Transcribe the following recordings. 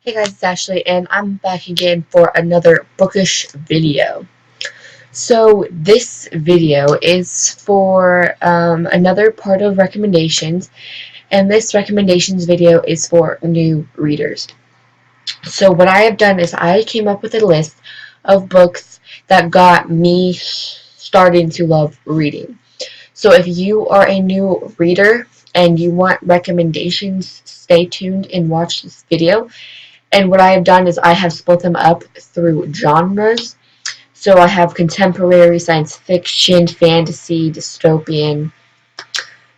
Hey guys, it's Ashley, and I'm back again for another bookish video. So this video is for another part of recommendations, and this recommendations video is for new readers. So what I have done is I came up with a list of books that got me starting to love reading. So if you are a new reader and you want recommendations, stay tuned and watch this video. And what I have done is I have split them up through genres. So I have contemporary, science fiction, fantasy, dystopian.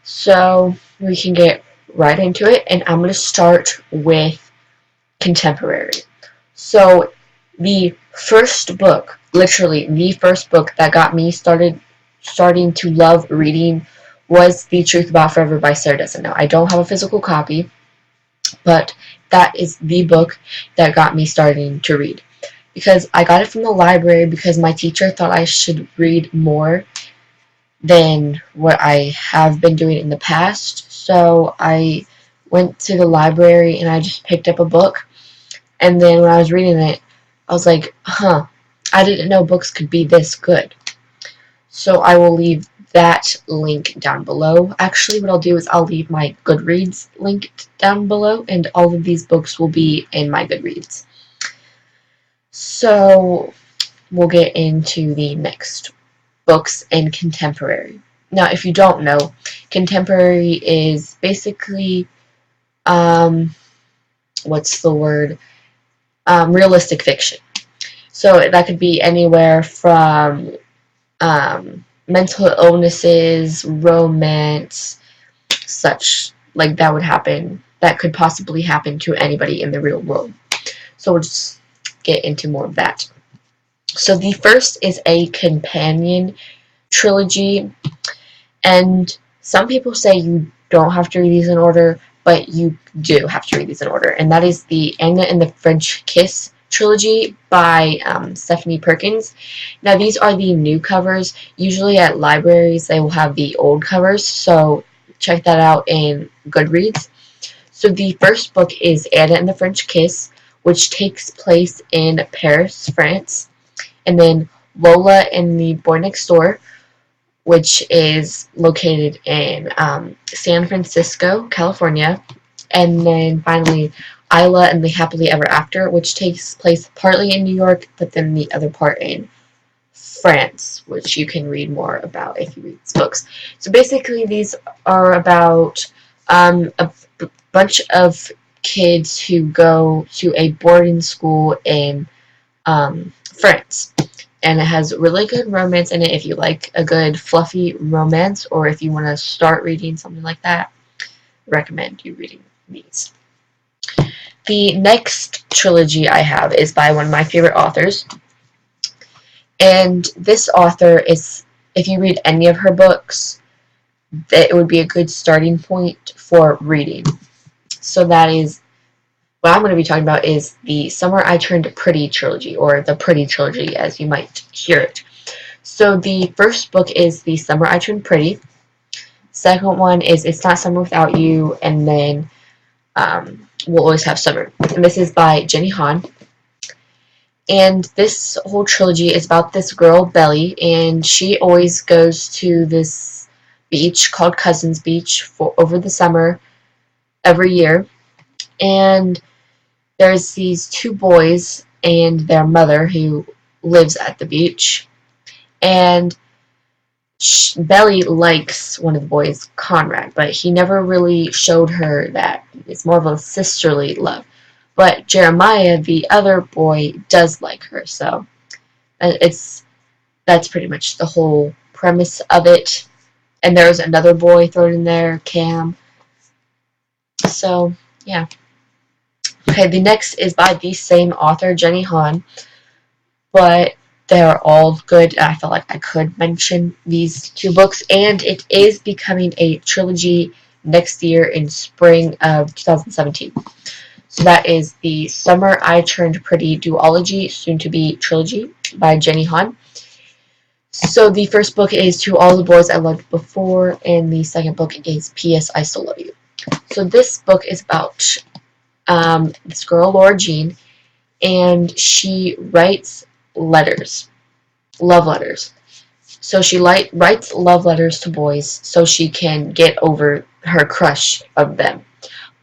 So we can get right into it. And I'm going to start with contemporary. So the first book, literally the first book that got me starting to love reading was The Truth About Forever by Sarah Dessen. Now, I don't have a physical copy, but that is the book that got me starting to read. Because I got it from the library because my teacher thought I should read more than what I have been doing in the past. So I went to the library and I just picked up a book. And then when I was reading it, I was like, I didn't know books could be this good. So I will leave that link down below. Actually, what I'll do is I'll leave my Goodreads link down below, and all of these books will be in my Goodreads. So we'll get into the next books in contemporary. Now, if you don't know, contemporary is basically, what's the word? Realistic fiction. So that could be anywhere from mental illnesses, romance, such like that would happen. That could possibly happen to anybody in the real world. So we'll just get into more of that. So the first is a companion trilogy, and some people say you don't have to read these in order, but you do have to read these in order, and that is the Anna and the French Kiss trilogy by Stephanie Perkins. Now these are the new covers. Usually at libraries they will have the old covers, so check that out in Goodreads. So the first book is Anna and the French Kiss, which takes place in Paris, France, and then Lola and the Boy Next Door, which is located in San Francisco, California, and then finally Isla and the Happily Ever After, which takes place partly in New York, but then the other part in France, which you can read more about if you read these books. So basically these are about a bunch of kids who go to a boarding school in France. And it has really good romance in it if you like a good fluffy romance, or if you want to start reading something like that, recommend you reading these. The next trilogy I have is by one of my favorite authors, and this author is, if you read any of her books, that it would be a good starting point for reading. So that is what I'm going to be talking about is the Summer I Turned Pretty trilogy, or the Pretty trilogy as you might hear it. So the first book is The Summer I Turned Pretty. Second one is It's Not Summer Without You, and then We'll Always Have Summer. And this is by Jenny Han. And this whole trilogy is about this girl, Belly, and she always goes to this beach called Cousins Beach over the summer every year. And there's these two boys and their mother who lives at the beach. And Belly likes one of the boys, Conrad, but he never really showed her that. It's more of a sisterly love. But Jeremiah, the other boy, does like her, so that's pretty much the whole premise of it. And there's another boy thrown in there, Cam. So, yeah. Okay, the next is by the same author, Jenny Han, but they're all good. I felt like I could mention these two books, and it is becoming a trilogy next year in spring of 2017. So that is the Summer I Turned Pretty duology, soon to be trilogy, by Jenny Han. So the first book is To All the Boys I Loved Before, and the second book is P.S. I Still Love You. So this book is about this girl, Laura Jean, and she writes letters, love letters. So she writes love letters to boys so she can get over her crush of them.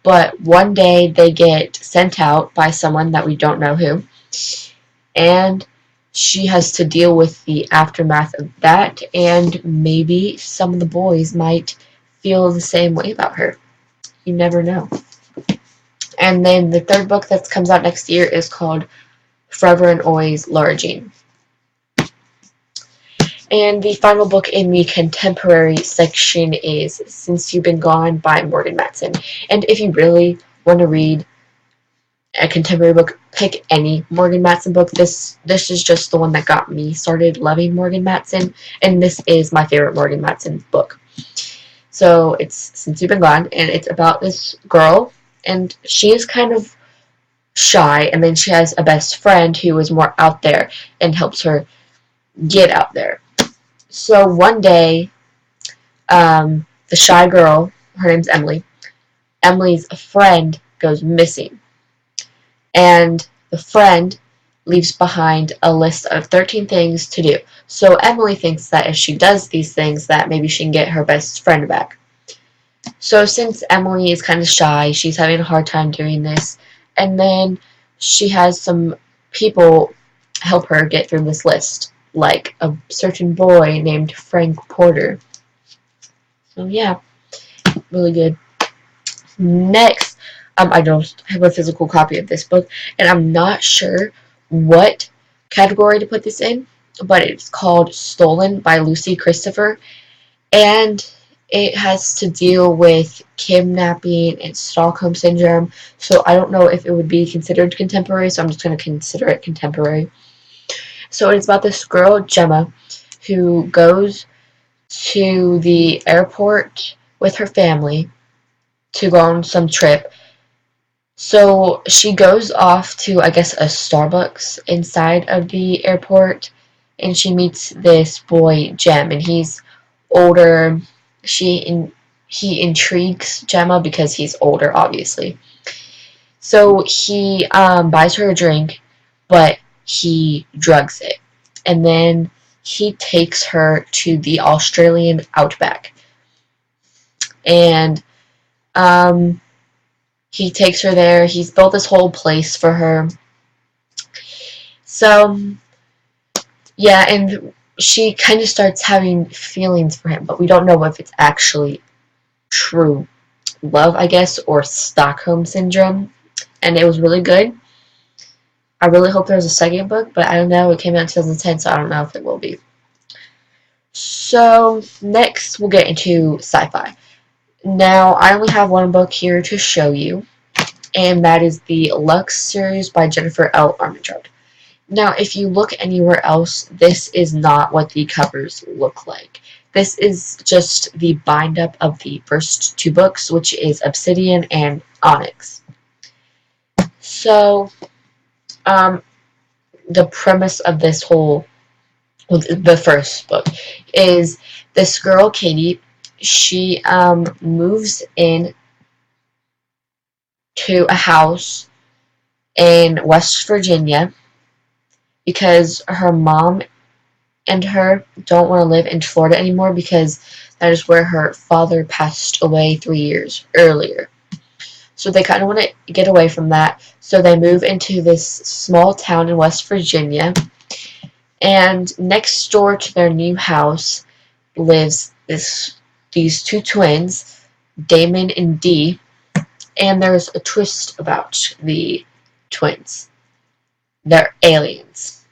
But one day they get sent out by someone that we don't know who, and she has to deal with the aftermath of that, and maybe some of the boys might feel the same way about her. You never know. And then the third book that comes out next year is called Forever and Always, Laura Jean. And the final book in the contemporary section is Since You've Been Gone by Morgan Matson. And if you really want to read a contemporary book, pick any Morgan Matson book. This is just the one that got me started loving Morgan Matson, and this is my favorite Morgan Matson book. So it's Since You've Been Gone, and it's about this girl, and she is kind of shy, and then she has a best friend who is more out there and helps her get out there. So one day, the shy girl, her name's Emily, Emily's friend goes missing. And the friend leaves behind a list of 13 things to do. So Emily thinks that if she does these things, that maybe she can get her best friend back. So since Emily is kind of shy, she's having a hard time doing this. And then she has some people help her get through this list, like a certain boy named Frank Porter. So yeah, really good. Next, I don't have a physical copy of this book, and I'm not sure what category to put this in, but it's called Stolen by Lucy Christopher, and it has to deal with kidnapping and Stockholm Syndrome, so I don't know if it would be considered contemporary, so I'm just going to consider it contemporary. So it's about this girl, Gemma, who goes to the airport with her family to go on some trip. So she goes off to, I guess, a Starbucks inside of the airport, and she meets this boy, Jem, and he's older. He intrigues Gemma because he's older, obviously. So he buys her a drink, but he drugs it, and then he takes her to the Australian outback, and he takes her there. He's built this whole place for her. So, yeah, and she kind of starts having feelings for him, but we don't know if it's actually true love, I guess, or Stockholm Syndrome. And it was really good. I really hope there's a second book, but I don't know. It came out in 2010, so I don't know if it will be. So, next we'll get into sci-fi. Now, I only have one book here to show you, and that is the Lux series by Jennifer L. Armentrout. Now, if you look anywhere else, this is not what the covers look like. This is just the bind-up of the first two books, which is Obsidian and Onyx. So, the premise of this whole, the first book, is this girl, Katie, she moves in to a house in West Virginia because her mom and her don't want to live in Florida anymore because that is where her father passed away 3 years earlier. So they kind of want to get away from that. So they move into this small town in West Virginia. And next door to their new house lives these two twins, Damon and Dee. And there's a twist about the twins. They're aliens.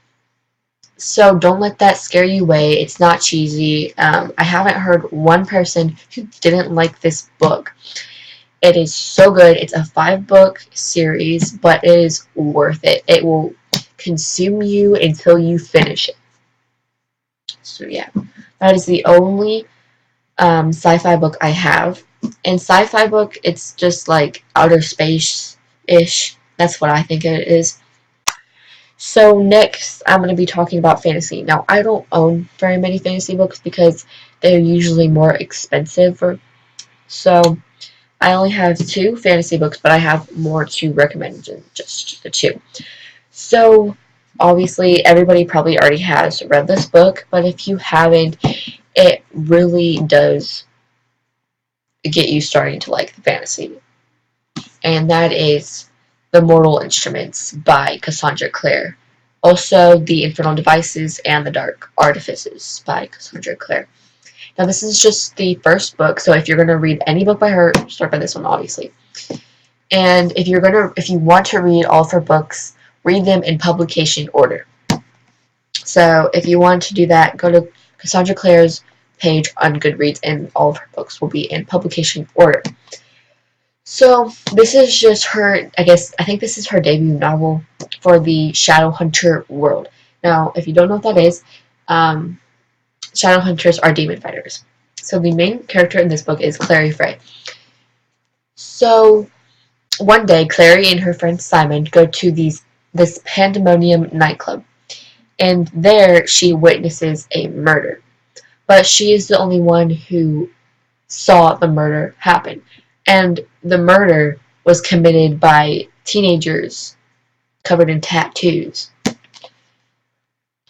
So don't let that scare you away. It's not cheesy. I haven't heard one person who didn't like this book. It is so good. It's a 5-book series, but it is worth it. It will consume you until you finish it. So yeah, that is the only sci-fi book I have. And sci-fi book, it's just like outer space-ish. That's what I think it is. So next, I'm going to be talking about fantasy. Now, I don't own very many fantasy books because they're usually more expensive. So I only have 2 fantasy books, but I have more to recommend than just the 2. So, obviously, everybody probably already has read this book, but if you haven't, it really does get you starting to like the fantasy. And that is The Mortal Instruments by Cassandra Clare. Also, The Infernal Devices and The Dark Artifices by Cassandra Clare. Now, this is just the first book, so if you're going to read any book by her, start by this one, obviously. And if you want to read all of her books, read them in publication order. So if you want to do that, go to Cassandra Clare's page on Goodreads, and all of her books will be in publication order. So this is just her, I think this is her debut novel for the Shadowhunter world. Now, if you don't know what that is, Shadowhunters are demon fighters. So the main character in this book is Clary Frey. So one day, Clary and her friend Simon go to this Pandemonium nightclub, and there she witnesses a murder. But she is the only one who saw the murder happen. And the murder was committed by teenagers covered in tattoos.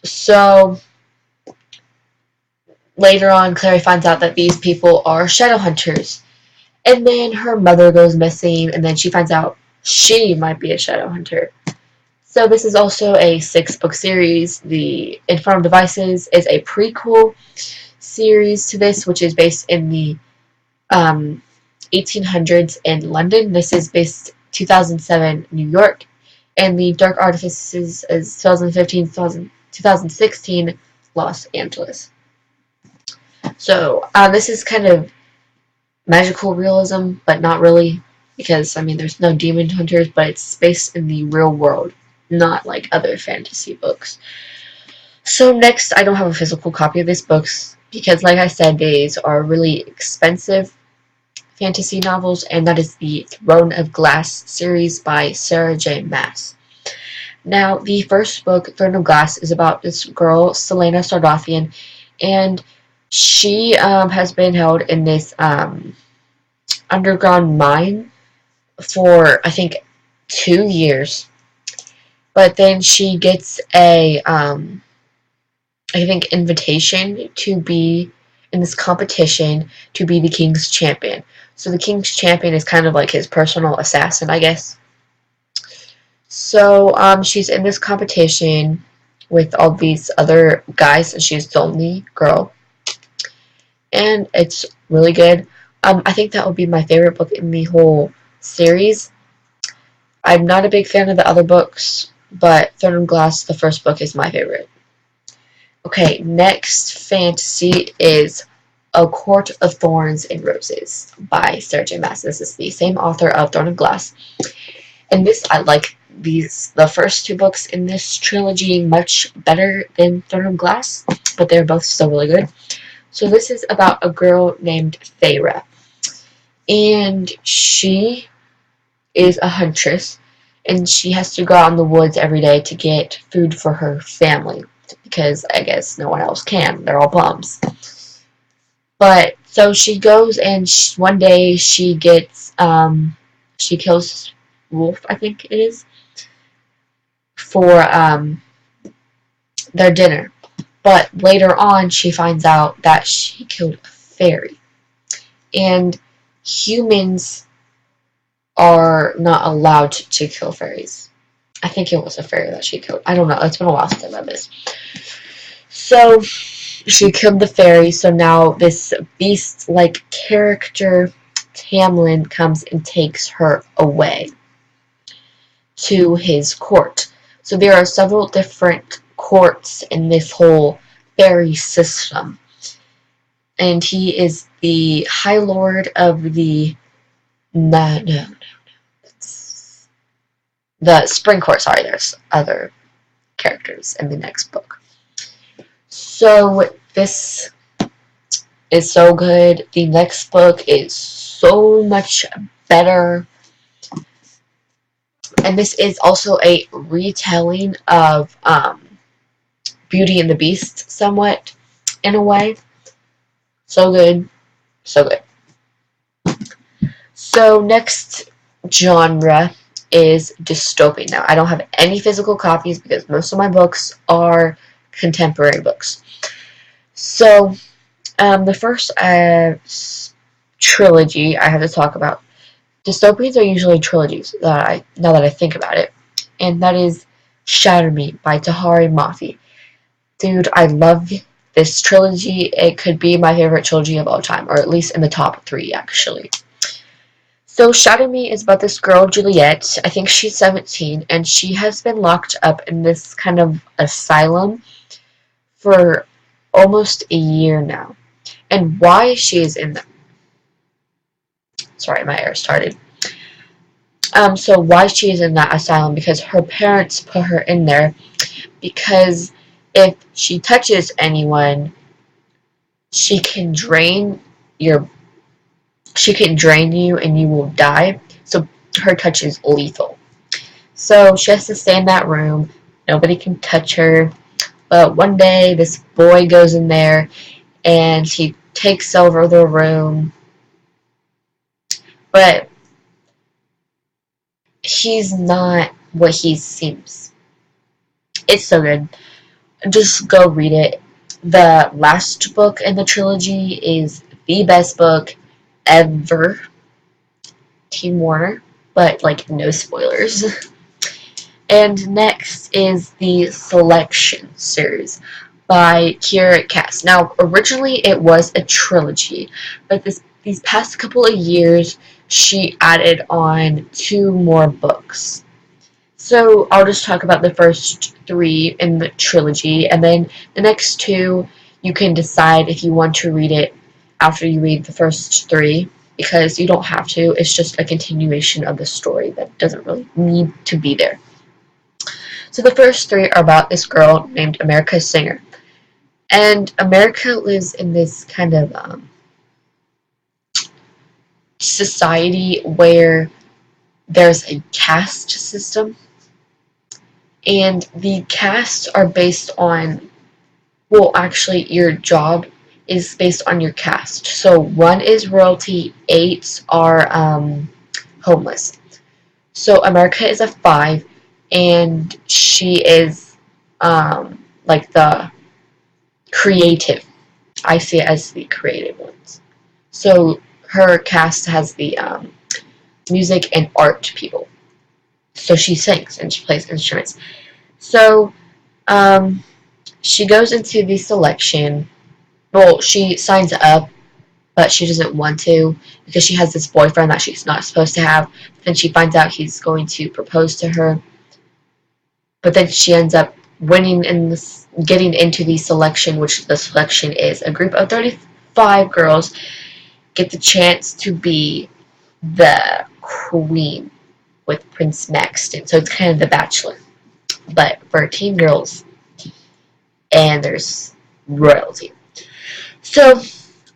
So later on, Clary finds out that these people are shadow hunters. And then her mother goes missing, and then she finds out she might be a shadow hunter. So this is also a 6-book series. The Infernal Devices is a prequel series to this, which is based in the 1800s in London. This is based 2007 New York, and the Dark Artifices is 2015-2016 Los Angeles. So this is kind of magical realism, but not really, because there's no demon hunters, but it's based in the real world, not like other fantasy books. So next, I don't have a physical copy of these books because, like I said, these are really expensive fantasy novels, and that is the Throne of Glass series by Sarah J. Maas. Now, the first book, Throne of Glass, is about this girl, Selena Sardathian, and she has been held in this underground mine for, I think, 2 years. But then she gets a, invitation to be in this competition to be the king's champion. So the king's champion is kind of like his personal assassin, I guess. So she's in this competition with all these other guys, and she's the only girl. And it's really good. I think that would be my favorite book in the whole series. I'm not a big fan of the other books, but Throne of Glass, the first book, is my favorite. Okay, next fantasy is A Court of Thorns and Roses by Sarah J. Maas. This is the same author of Throne of Glass. And I like the first 2 books in this trilogy much better than Throne of Glass, but they're both still really good. So this is about a girl named Feyre, and she is a huntress, and she has to go out in the woods every day to get food for her family, because I guess no one else can. They're all bums. But so she goes, and one day she gets she kills wolf, I think it is, for their dinner. But later on, she finds out that she killed a fairy, and humans are not allowed to kill fairies. I think it was a fairy that she killed. I don't know. It's been a while since I read this. So she killed the fairy. So now this beast-like character, Tamlin, comes and takes her away to his court. So there are several different courts in this whole fairy system. And he is the High Lord of the the Spring Court. Sorry, there's other characters in the next book. So this is so good. The next book is so much better. And this is also a retelling of Beauty and the Beast, somewhat, in a way. So good. So good. So next genre is dystopian. Now I don't have any physical copies because most of my books are contemporary books. So the first trilogy I have to talk about. Dystopians are usually trilogies. Now that I think about it, and that is Shatter Me by Tahari Mafi. Dude, I love this trilogy. It could be my favorite trilogy of all time, or at least in the top 3, actually. So Shadow Me is about this girl, Juliet. I think she's 17, and she has been locked up in this kind of asylum for almost a year now. And why she is in that? Sorry, my hair started. So why she is in that asylum? Because her parents put her in there because if she touches anyone, she can drain your she can drain you and you will die. So her touch is lethal. So she has to stay in that room. Nobody can touch her. But one day this boy goes in there and he takes over the room. But he's not what he seems. It's so good. Just go read it. The last book in the trilogy is the best book ever. Team Warner. But like no spoilers. And next is the Selection series by Kiera Cass. Now, originally it was a trilogy, but these past couple of years, she added on 2 more books. So I'll just talk about the first 3 in the trilogy, and then the next 2, you can decide if you want to read it after you read the first 3, because you don't have to. It's just a continuation of the story that doesn't really need to be there. So the first 3 are about this girl named America Singer. And America lives in this kind of society where there's a caste system. And the castes are based on, well, actually, your job is based on your caste. So 1 is royalty, 8 are homeless. So America is a 5, and she is like the creative. I see it as the creative ones. So her cast has the music and art people. So she sings and she plays instruments. So she goes into the selection. Well, she signs up, but she doesn't want to because she has this boyfriend that she's not supposed to have. Then she finds out he's going to propose to her. But then she ends up winning in this, getting into the selection, which the selection is a group of 35 girls get the chance to be the queen with Prince Maxton. So it's kind of The Bachelor, but for teen girls, and there's royalty. So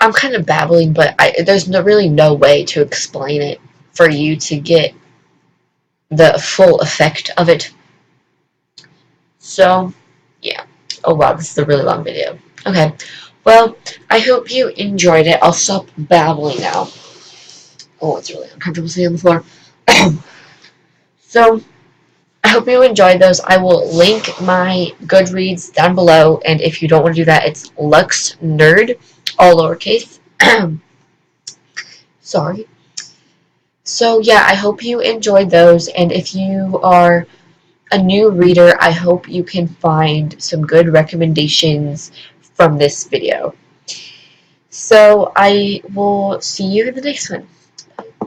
I'm kind of babbling, but there's really no way to explain it for you to get the full effect of it. So, yeah. Oh wow, this is a really long video. Okay, well, I hope you enjoyed it. I'll stop babbling now. Oh, it's really uncomfortable sitting on the floor. So, I hope you enjoyed those. I will link my Goodreads down below, and if you don't want to do that, it's Lux Nerd, all lowercase. Sorry. So, yeah, I hope you enjoyed those, and if you are a new reader, I hope you can find some good recommendations from this video. So I will see you in the next one.